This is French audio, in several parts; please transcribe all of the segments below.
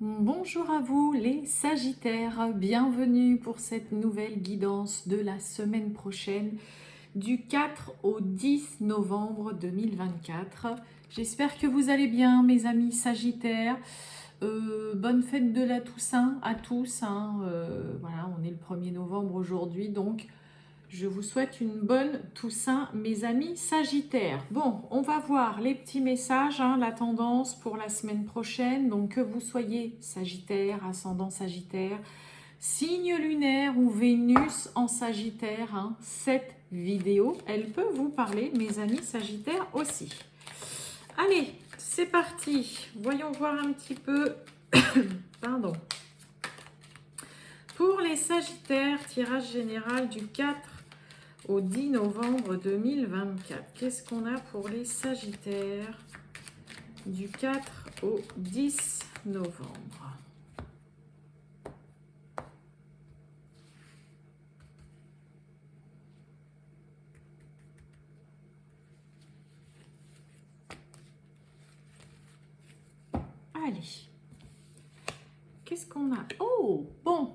Bonjour à vous les Sagittaires, bienvenue pour cette nouvelle guidance de la semaine prochaine du 4 au 10 novembre 2024. J'espère que vous allez bien mes amis Sagittaires. Bonne fête de la Toussaint à tous, hein. Voilà, on est le 1er novembre aujourd'hui, donc je vous souhaite une bonne Toussaint, mes amis Sagittaires. Bon, on va voir les petits messages, hein, la tendance pour la semaine prochaine. Donc, que vous soyez Sagittaire, ascendant Sagittaire, signe lunaire ou Vénus en Sagittaire, hein, cette vidéo, elle peut vous parler, mes amis Sagittaires aussi. Allez, c'est parti. Voyons voir un petit peu. Pardon. Pour les Sagittaires, tirage général du 4 au 10 novembre 2024. Qu'est-ce qu'on a pour les Sagittaires du 4 au 10 novembre? Allez. Qu'est-ce qu'on a? Oh, bon.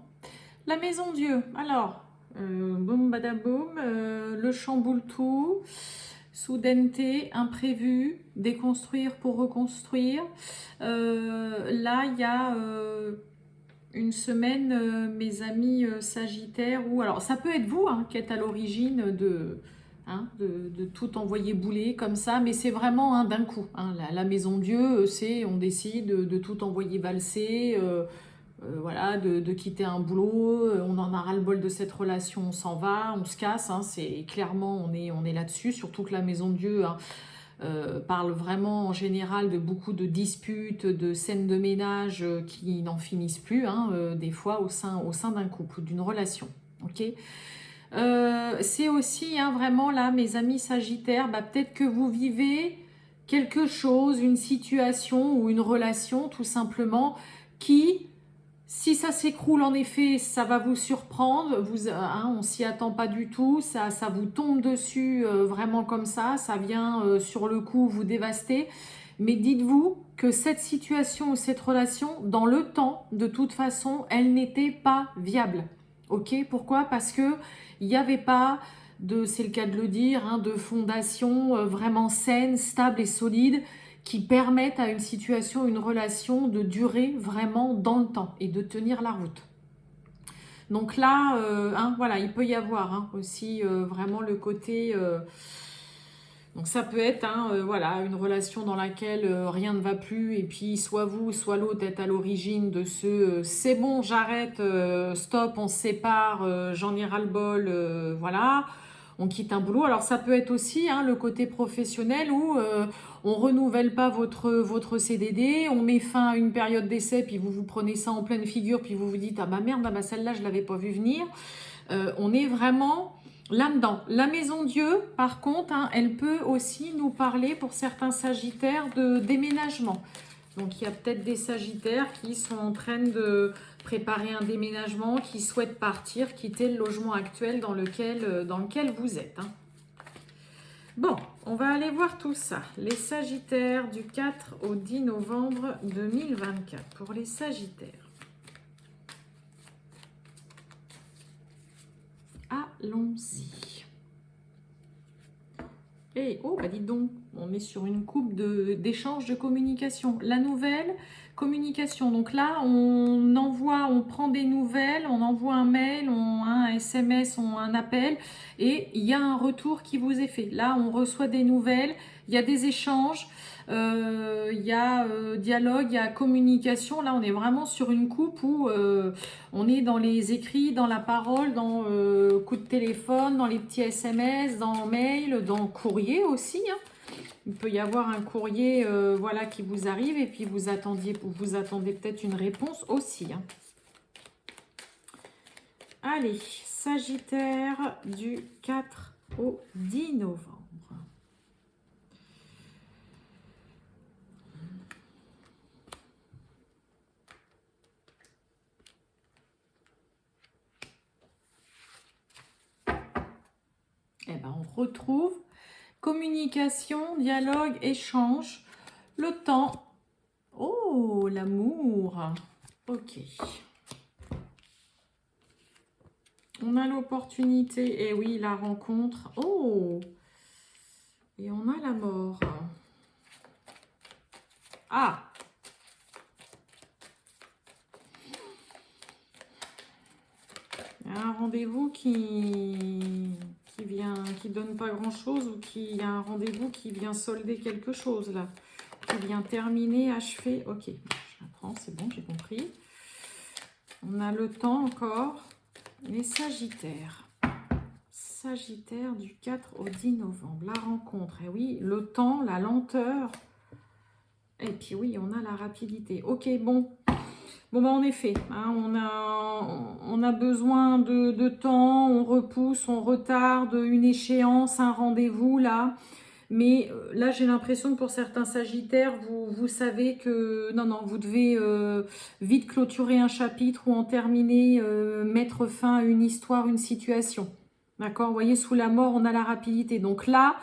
La maison Dieu. Alors, boum badaboum, le chamboule tout. Soudaineté, imprévu, déconstruire pour reconstruire. Là, il y a une semaine, mes amis Sagittaires, ou alors ça peut être vous hein, qui êtes à l'origine de tout envoyer bouler comme ça, mais c'est vraiment d'un coup. Hein, la maison Dieu, c'est on décide de tout envoyer valser. Voilà, de quitter un boulot, on en a ras-le-bol de cette relation, on s'en va, on se casse, hein, c'est clairement on est là-dessus, surtout que la maison de Dieu hein, parle vraiment en général de beaucoup de disputes, de scènes de ménage qui n'en finissent plus, hein, des fois au sein d'un couple ou d'une relation. Ok. C'est aussi hein, vraiment là, mes amis Sagittaires, peut-être que vous vivez quelque chose, une situation ou une relation tout simplement qui si ça s'écroule, en effet, ça va vous surprendre. On s'y attend pas du tout. Ça vous tombe dessus vraiment comme ça. Ça vient sur le coup vous dévaster. Mais dites-vous que cette situation ou cette relation, dans le temps, de toute façon, elle n'était pas viable. Ok? Pourquoi? Parce que il n'y avait pas c'est le cas de le dire, hein, de fondation vraiment saine, stable et solide qui permettent à une situation, une relation de durer vraiment dans le temps et de tenir la route. Donc là, voilà, il peut y avoir aussi vraiment le côté... donc ça peut être voilà, une relation dans laquelle rien ne va plus et puis soit vous, soit l'autre êtes à l'origine de ce c'est bon, j'arrête, stop, on se sépare, j'en ai ras-le-bol, voilà, on quitte un boulot. Alors ça peut être aussi le côté professionnel où on renouvelle pas votre CDD, on met fin à une période d'essai puis vous prenez ça en pleine figure puis vous vous dites ah bah merde, ah bah celle-là je l'avais pas vu venir. On est vraiment là-dedans. La maison Dieu, par contre, elle peut aussi nous parler pour certains Sagittaires de déménagement. Donc il y a peut-être des Sagittaires qui sont en train de préparer un déménagement, qui souhaitent partir, quitter le logement actuel dans lequel vous êtes. Bon, on va aller voir tout ça. Les Sagittaires du 4 au 10 novembre 2024. Pour les Sagittaires. Allons-y. Et oh, dites donc, on est sur une coupe d'échange de communication. La nouvelle, communication. Donc là, on prend des nouvelles, on envoie un mail, un SMS, un appel, et il y a un retour qui vous est fait. Là, on reçoit des nouvelles, il y a des échanges, il y a dialogue, il y a communication. Là, on est vraiment sur une coupe où on est dans les écrits, dans la parole, dans coup de téléphone, dans les petits SMS, dans mail, dans courrier aussi. Il peut y avoir un courrier voilà, qui vous arrive et puis vous attendez peut-être une réponse aussi. Allez, Sagittaire du 4 au 10 novembre. Eh ben, on retrouve communication, dialogue, échange, le temps. Oh, niveau l'amour. Ok. On a l'opportunité. Et oui, la rencontre. Oh! Et on a la mort. Ah! Il y a un rendez-vous qui donne pas grand-chose ou il y a un rendez-vous qui vient solder quelque chose là. Qui vient terminer, achever. Ok, je la prends, c'est bon, j'ai compris. On a le temps encore. Les Sagittaires. Sagittaire du 4 au 10 novembre. La rencontre. Et oui, le temps, la lenteur. Et puis oui, on a la rapidité. Ok, bon. Bon, bah en effet, hein, on a besoin de temps, on repousse, on retarde une échéance, un rendez-vous là. Mais là, j'ai l'impression que pour certains Sagittaires, vous savez que non, vous devez vite clôturer un chapitre ou en terminer, mettre fin à une histoire, une situation. D'accord? Vous voyez, sous la mort, on a la rapidité. Donc là,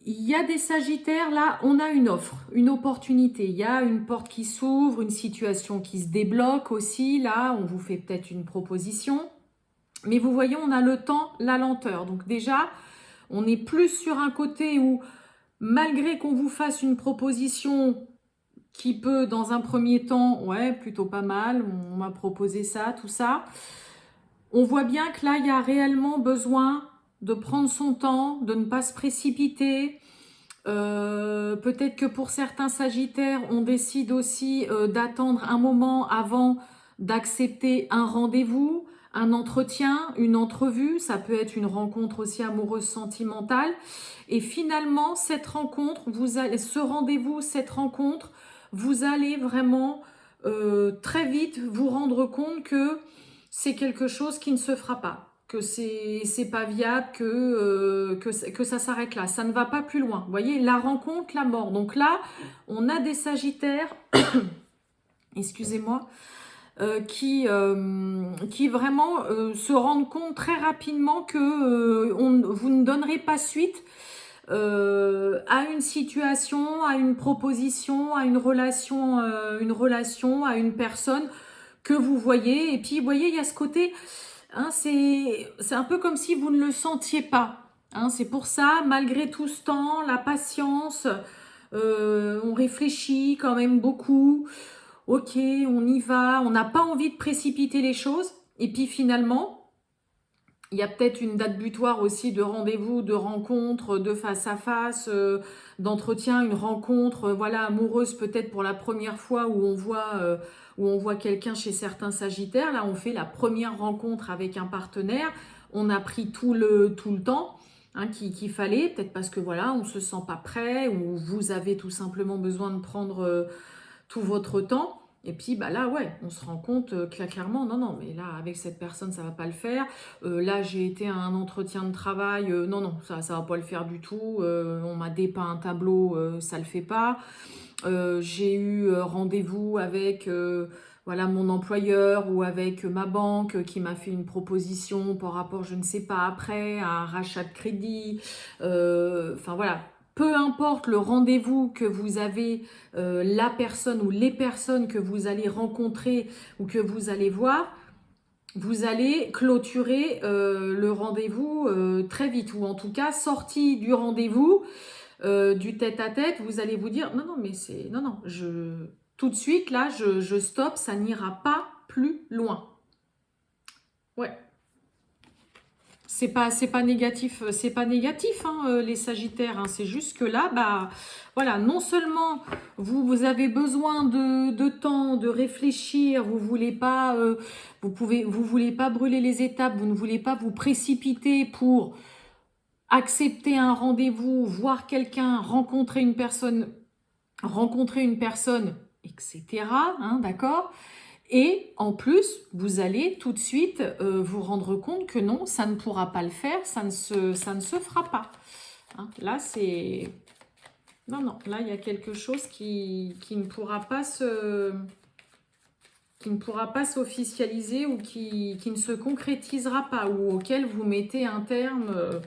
il y a des Sagittaires, là, on a une offre, une opportunité. Il y a une porte qui s'ouvre, une situation qui se débloque aussi. Là, on vous fait peut-être une proposition. Mais vous voyez, on a le temps, la lenteur. Donc déjà, on est plus sur un côté où, malgré qu'on vous fasse une proposition qui peut, dans un premier temps, ouais, plutôt pas mal, on m'a proposé ça, tout ça, on voit bien que là, il y a réellement besoin de prendre son temps, de ne pas se précipiter. Peut-être que pour certains Sagittaires, on décide aussi d'attendre un moment avant d'accepter un rendez-vous, un entretien, une entrevue. Ça peut être une rencontre aussi amoureuse, sentimentale. Et finalement, cette rencontre, ce rendez-vous, cette rencontre, vous allez vraiment très vite vous rendre compte que c'est quelque chose qui ne se fera pas, que c'est pas viable, que ça s'arrête là, ça ne va pas plus loin. Vous voyez, la rencontre, la mort. Donc là, on a des Sagittaires, excusez-moi, qui vraiment se rendent compte très rapidement que vous ne donnerez pas suite à une situation, à une proposition, à une relation, à une personne que vous voyez. Et puis, vous voyez, il y a ce côté, hein, c'est un peu comme si vous ne le sentiez pas. Hein, c'est pour ça, malgré tout ce temps, la patience, on réfléchit quand même beaucoup. Ok, on y va, on n'a pas envie de précipiter les choses. Et puis finalement, il y a peut-être une date butoir aussi de rendez-vous, de rencontre, de face à face, d'entretien, une rencontre, voilà, amoureuse peut-être pour la première fois où on voit quelqu'un chez certains Sagittaires. Là, on fait la première rencontre avec un partenaire. On a pris tout le temps hein, qu'il fallait, peut-être parce que voilà, on se sent pas prêt ou vous avez tout simplement besoin de prendre tout votre temps. Et puis bah là, ouais, on se rend compte clairement, non, mais là, avec cette personne, ça va pas le faire. Là, j'ai été à un entretien de travail, non, ça va pas le faire du tout. On m'a dépeint un tableau, ça le fait pas. J'ai eu rendez-vous avec voilà, mon employeur ou avec ma banque qui m'a fait une proposition par rapport, je ne sais pas, après, à un rachat de crédit. Enfin voilà, peu importe le rendez-vous que vous avez, la personne ou les personnes que vous allez rencontrer ou que vous allez voir, vous allez clôturer le rendez-vous très vite. Ou en tout cas, sorti du rendez-vous, du tête-à-tête, vous allez vous dire, non, mais c'est... Non, tout de suite, là, je stoppe, ça n'ira pas plus loin. Ouais. C'est pas négatif, hein, les Sagittaires. Hein, c'est juste que là, bah, voilà, non seulement vous avez besoin de temps, de réfléchir, vous voulez pas, vous voulez pas brûler les étapes, vous ne voulez pas vous précipiter pour accepter un rendez-vous, voir quelqu'un, rencontrer une personne, etc. Hein, d'accord ? Et en plus, vous allez tout de suite vous rendre compte que non, ça ne pourra pas le faire, ça ne se fera pas. Hein, là, c'est... Non, là, il y a quelque chose qui ne pourra pas s'officialiser ou qui ne se concrétisera pas ou auquel vous mettez un terme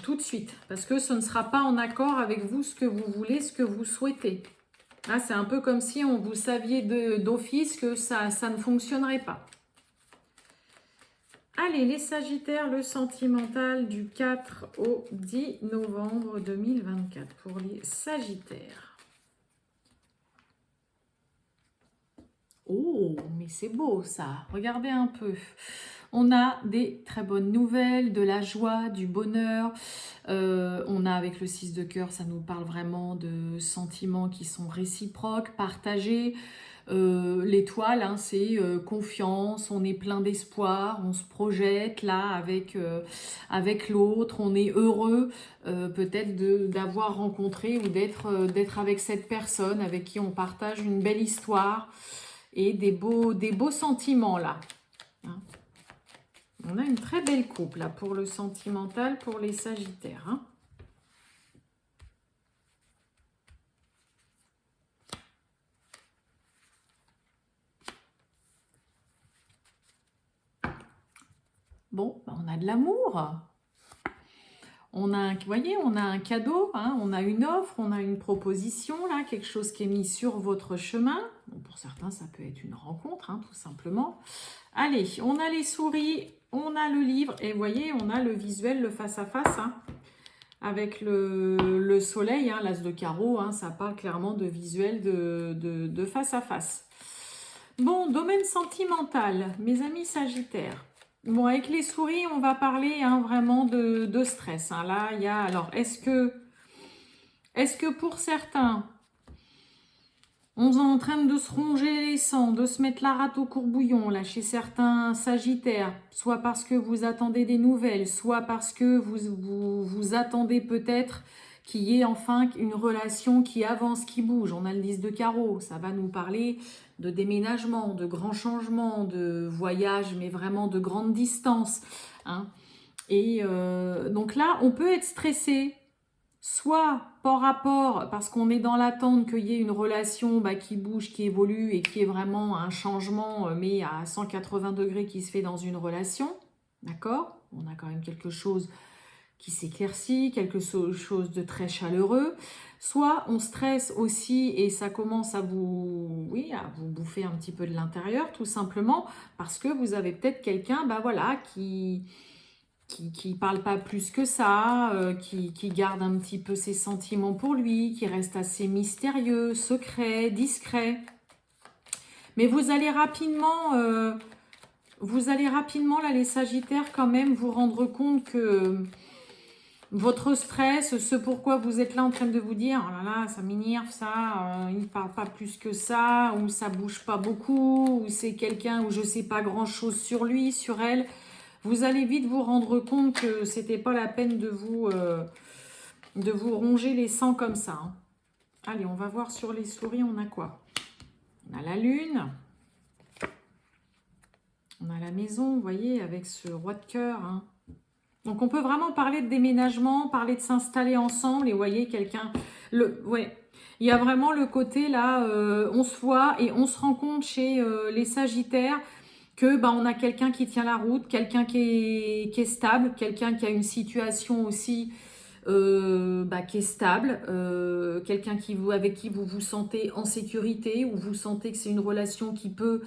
tout de suite. Parce que ce ne sera pas en accord avec vous, ce que vous voulez, ce que vous souhaitez. Là, c'est un peu comme si on vous saviez d'office que ça ne fonctionnerait pas. Allez, les Sagittaires, le sentimental du 4 au 10 novembre 2024 pour les Sagittaires. Oh, mais c'est beau ça. Regardez un peu. On a des très bonnes nouvelles, de la joie, du bonheur. On a avec le 6 de cœur, ça nous parle vraiment de sentiments qui sont réciproques, partagés. L'étoile, hein, c'est confiance, on est plein d'espoir, on se projette là avec l'autre, on est heureux peut-être d'avoir rencontré ou d'être avec cette personne avec qui on partage une belle histoire et des beaux sentiments là. Hein. On a une très belle coupe là pour le sentimental, pour les Sagittaires. Hein. Bon, on a de l'amour. On a, vous voyez, on a un cadeau, hein, on a une offre, on a une proposition, là, quelque chose qui est mis sur votre chemin. Bon, pour certains, ça peut être une rencontre, hein, tout simplement. Allez, on a les souris, on a le livre, et vous voyez, on a le visuel, le face-à-face, hein, avec le soleil, hein, l'as de carreau, hein, ça parle clairement de visuel de face-à-face. Bon, domaine sentimental, mes amis Sagittaires. Bon, avec les souris, on va parler hein, vraiment de stress. Hein. Là, il y a... Alors, est-ce que pour certains, on est en train de se ronger les sangs, de se mettre la rate au courbouillon, là, chez certains Sagittaires, soit parce que vous attendez des nouvelles, soit parce que vous attendez peut-être qu'il y ait enfin une relation qui avance, qui bouge. On a le 10 de carreau, ça va nous parler de déménagement, de grands changements, de voyages, mais vraiment de grandes distances. Hein. Et donc là, on peut être stressé, soit par rapport, parce qu'on est dans l'attente qu'il y ait une relation qui bouge, qui évolue et qui est vraiment un changement, mais à 180 degrés qui se fait dans une relation. D'accord ? On a quand même quelque chose qui s'éclaircit, quelque chose de très chaleureux. Soit on stresse aussi et ça commence à vous bouffer un petit peu de l'intérieur, tout simplement, parce que vous avez peut-être quelqu'un qui parle pas plus que ça, qui garde un petit peu ses sentiments pour lui, qui reste assez mystérieux, secret, discret. Mais vous allez rapidement, là, les Sagittaires, quand même, vous rendre compte que votre stress, ce pourquoi vous êtes là en train de vous dire « Oh là là, ça m'énerve ça, il ne parle pas plus que ça, ou ça bouge pas beaucoup, ou c'est quelqu'un où je sais pas grand-chose sur lui, sur elle », vous allez vite vous rendre compte que c'était pas la peine de vous ronger les sangs comme ça. Hein. Allez, on va voir sur les souris, on a quoi? On a la lune. On a la maison, vous voyez, avec ce roi de cœur. Hein. Donc, on peut vraiment parler de déménagement, parler de s'installer ensemble. Et vous voyez, ouais, il y a vraiment le côté, là, on se voit et on se rend compte chez les Sagittaires que on a quelqu'un qui tient la route, quelqu'un qui est stable, quelqu'un qui a une situation aussi qui est stable, quelqu'un avec qui vous vous sentez en sécurité, ou vous sentez que c'est une relation qui peut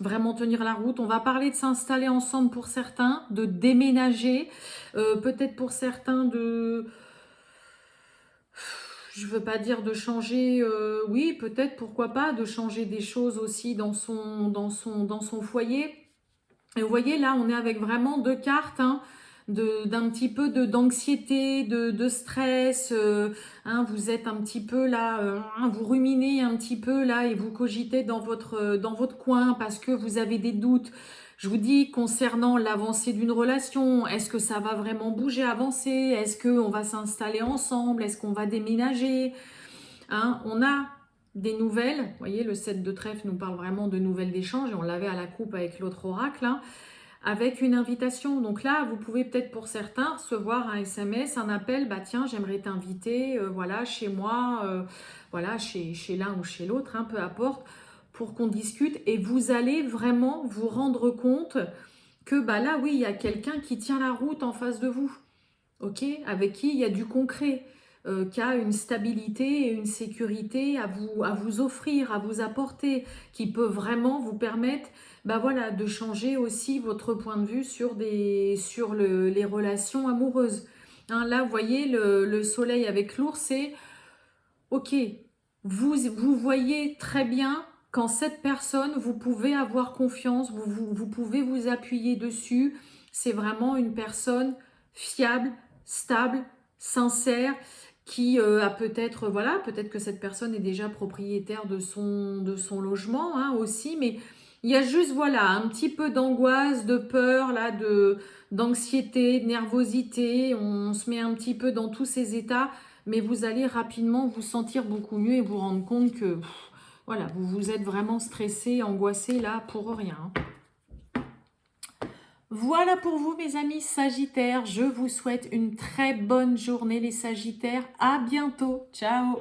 vraiment tenir la route. On va parler de s'installer ensemble pour certains, de déménager, peut-être pour certains je veux pas dire de changer, oui, peut-être, pourquoi pas, de changer des choses aussi dans son foyer. Et vous voyez, là, on est avec vraiment deux cartes, hein, d'un petit peu d'anxiété, de stress. Hein, vous êtes un petit peu là, vous ruminez un petit peu là et vous cogitez dans votre coin parce que vous avez des doutes. Je vous dis, concernant l'avancée d'une relation, est-ce que ça va vraiment bouger, avancer? Est-ce qu'on va s'installer ensemble? Est-ce qu'on va déménager? Hein, on a des nouvelles. Vous voyez, le 7 de trèfle nous parle vraiment de nouvelles d'échange. Et on l'avait à la coupe avec l'autre oracle, hein, avec une invitation. Donc là, vous pouvez peut-être pour certains recevoir un SMS, un appel. Bah tiens, j'aimerais t'inviter, voilà, chez moi, voilà, chez l'un ou chez l'autre, hein, peu importe, pour qu'on discute. Et vous allez vraiment vous rendre compte que là, oui, il y a quelqu'un qui tient la route en face de vous, ok, avec qui il y a du concret. qui a une stabilité et une sécurité à vous offrir, à vous apporter, qui peut vraiment vous permettre voilà, de changer aussi votre point de vue sur les relations amoureuses. Hein, là, vous voyez, le soleil avec l'ours, c'est ok, vous voyez très bien qu'en cette personne, vous pouvez avoir confiance, vous pouvez vous appuyer dessus. C'est vraiment une personne fiable, stable, sincère, qui a peut-être, voilà, peut-être que cette personne est déjà propriétaire de son logement hein, aussi, mais il y a juste, voilà, un petit peu d'angoisse, de peur, là, d'anxiété, de nervosité. On se met un petit peu dans tous ces états, mais vous allez rapidement vous sentir beaucoup mieux et vous rendre compte que, voilà, vous êtes vraiment stressé, angoissé, là, pour rien. Voilà pour vous mes amis Sagittaires, je vous souhaite une très bonne journée les Sagittaires, à bientôt, ciao.